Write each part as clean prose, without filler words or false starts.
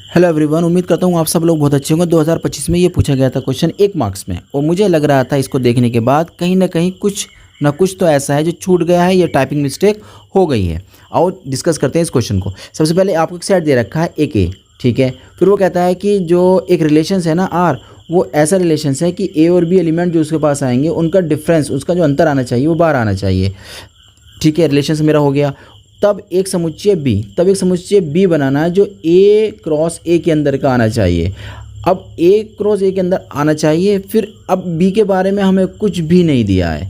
Hello everyone, उम्मीद करता हूँ आप सब लोग बहुत अच्छे होंगे। 2025 में ये पूछा गया था क्वेश्चन 1 मार्क्स में, और मुझे लग रहा था इसको देखने के बाद कहीं ना कहीं कुछ ना कुछ तो ऐसा है जो छूट गया है या टाइपिंग मिस्टेक हो गई है। आओ डिस्कस करते हैं इस क्वेश्चन को। सबसे पहले आपको एक सेट दे रखा है एक ए, ठीक है। फिर वो कहता है कि जो एक रिलेशन है ना आर, वो ऐसा रिलेशन है कि ए और बी एलिमेंट जो उसके पास आएंगे उनका डिफरेंस, उसका जो अंतर आना चाहिए वो बाहर आना चाहिए, ठीक है। रिलेशन मेरा हो गया। तब एक समुच्चय बी बनाना है जो ए क्रॉस ए के अंदर का आना चाहिए। अब ए क्रॉस ए के अंदर आना चाहिए, फिर अब बी के बारे में हमें कुछ भी नहीं दिया है,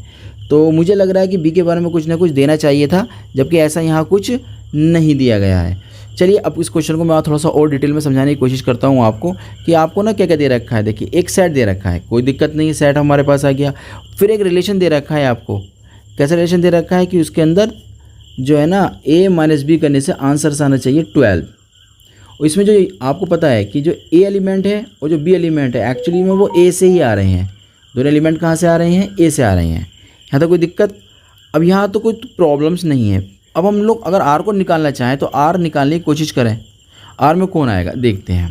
तो मुझे लग रहा है कि बी के बारे में कुछ ना कुछ देना चाहिए था, जबकि ऐसा यहाँ कुछ नहीं दिया गया है। चलिए अब इस क्वेश्चन को मैं थोड़ा सा और डिटेल में समझाने की कोशिश करता हूँ आपको कि आपको ना क्या क्या दे रखा है। देखिए एक सेट दे रखा है, कोई दिक्कत नहीं, सेट हमारे पास आ गया। फिर एक रिलेशन दे रखा है आपको, कैसा रिलेशन दे रखा है कि उसके अंदर जो है ना a माइनस बी करने से आंसर आना चाहिए 12। और इसमें जो आपको पता है कि जो a एलिमेंट है और जो b एलिमेंट है एक्चुअली में वो a से ही आ रहे हैं। दोनों एलिमेंट कहाँ से आ रहे हैं? a से आ रहे हैं। यहाँ तो कोई दिक्कत, अब यहाँ तो कोई प्रॉब्लम्स नहीं है। अब हम लोग अगर r को निकालना चाहें तो r निकालने की कोशिश करें। r में कौन आएगा देखते हैं।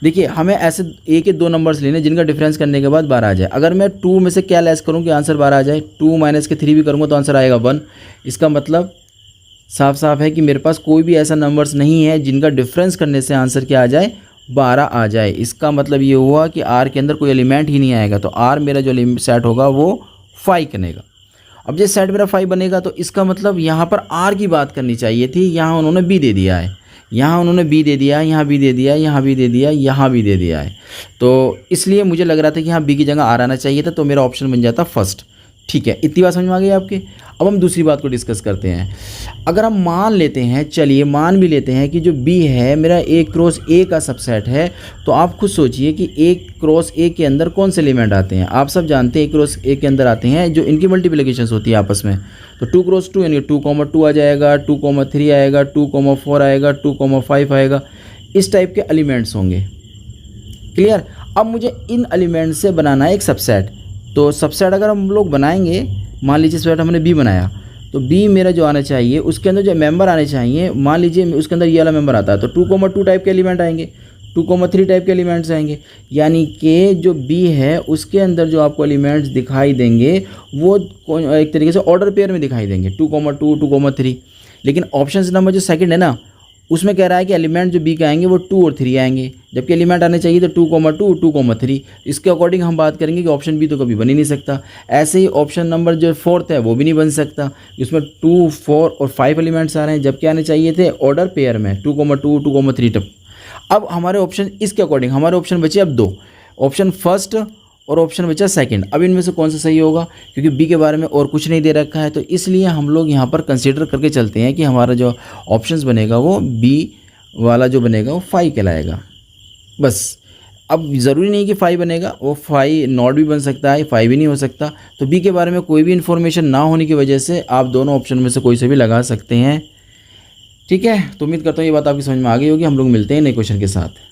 देखिए हमें ऐसे a के 2 नंबर्स लेने जिनका डिफरेंस करने के बाद 12 आ जाए। अगर मैं 2 में से क्या लेस करूँ कि आंसर 12 आ जाए, 2 माइनस के 3 भी करूँगा तो आंसर आएगा 1। इसका मतलब साफ साफ है कि मेरे पास कोई भी ऐसा नंबर्स नहीं है जिनका डिफरेंस करने से आंसर क्या आ जाए? 12 आ जाए। इसका मतलब ये हुआ कि r के अंदर कोई एलिमेंट ही नहीं आएगा, तो r मेरा जो सेट होगा वो 5 बनेगा। अब जब सेट मेरा 5 बनेगा तो इसका मतलब यहाँ पर r की बात करनी चाहिए थी, यहाँ उन्होंने b दे दिया है, यहाँ उन्होंने b दे दिया है, यहाँ b दे दिया है, यहाँ b दे दिया है, यहाँ b दे दिया है। तो इसलिए मुझे लग रहा था कि यहाँ b की जगह r आना चाहिए था, तो मेरा ऑप्शन बन जाता फर्स्ट। ठीक है, इतनी बात समझ में आ गई आपके। अब हम दूसरी बात को डिस्कस करते हैं। अगर हम मान लेते हैं, चलिए मान भी लेते हैं कि जो b है मेरा a क्रॉस a का सबसेट है, तो आप खुद सोचिए कि a क्रॉस a के अंदर कौन से एलिमेंट आते हैं। आप सब जानते हैं a क्रॉस a के अंदर आते हैं जो इनकी मल्टीप्लिकेशंस होती है आपस में। तो 2 क्रॉस 2 यानी 2,2 आ जाएगा, 2,3 आएगा, 2,4 आएगा, 2,5 आएगा। इस टाइप के एलिमेंट्स होंगे। क्लियर। अब मुझे इन एलिमेंट से बनाना है एक सबसेट। तो सबसेट अगर हम लोग बनाएंगे, मान लीजिए सबसेट हमने बी बनाया, तो बी मेरा जो आना चाहिए उसके अंदर जो मेंबर आने चाहिए, मान लीजिए उसके अंदर ये वाला मेंबर आता है तो 2,2 टाइप के एलिमेंट आएंगे, 2,3 टाइप के एलिमेंट्स आएंगे। यानी कि जो बी है उसके अंदर जो आपको एलिमेंट्स दिखाई देंगे वो एक तरीके से ऑर्डर पेयर में दिखाई देंगे, 2,2, 2,3। लेकिन ऑप्शन नंबर जो सेकंड है ना, उसमें कह रहा है कि एलिमेंट जो बी के आएंगे वो 2 और 3 आएंगे, जबकि एलिमेंट आने चाहिए तो 2,2, 2,3। इसके अकॉर्डिंग हम बात करेंगे कि ऑप्शन बी तो कभी बन ही नहीं सकता। ऐसे ही ऑप्शन नंबर जो 4th है वो भी नहीं बन सकता, इसमें 2, 4 और 5 एलिमेंट्स आ रहे हैं, जबकि आने चाहिए थे ऑर्डर पेयर में 2,2, 2,3 तक। अब हमारे ऑप्शन इसके अकॉर्डिंग हमारे ऑप्शन बचे अब 2, ऑप्शन फर्स्ट और ऑप्शन बचा सेकंड। अब इनमें से कौन सा सही होगा? क्योंकि बी के बारे में और कुछ नहीं दे रखा है, तो इसलिए हम लोग यहाँ पर कंसीडर करके चलते हैं कि हमारा जो ऑप्शंस बनेगा वो बी वाला जो बनेगा वो 5 कहलाएगा। बस अब ज़रूरी नहीं कि 5 बनेगा, वो 5 नॉट भी बन सकता है, 5 भी नहीं हो सकता। तो बी के बारे में कोई भी इन्फॉर्मेशन ना होने की वजह से आप दोनों ऑप्शन में से कोई से भी लगा सकते हैं। ठीक है, तो उम्मीद करता हूँ ये बात आपकी समझ में आ गई होगी। हम लोग मिलते हैं नए क्वेश्चन के साथ।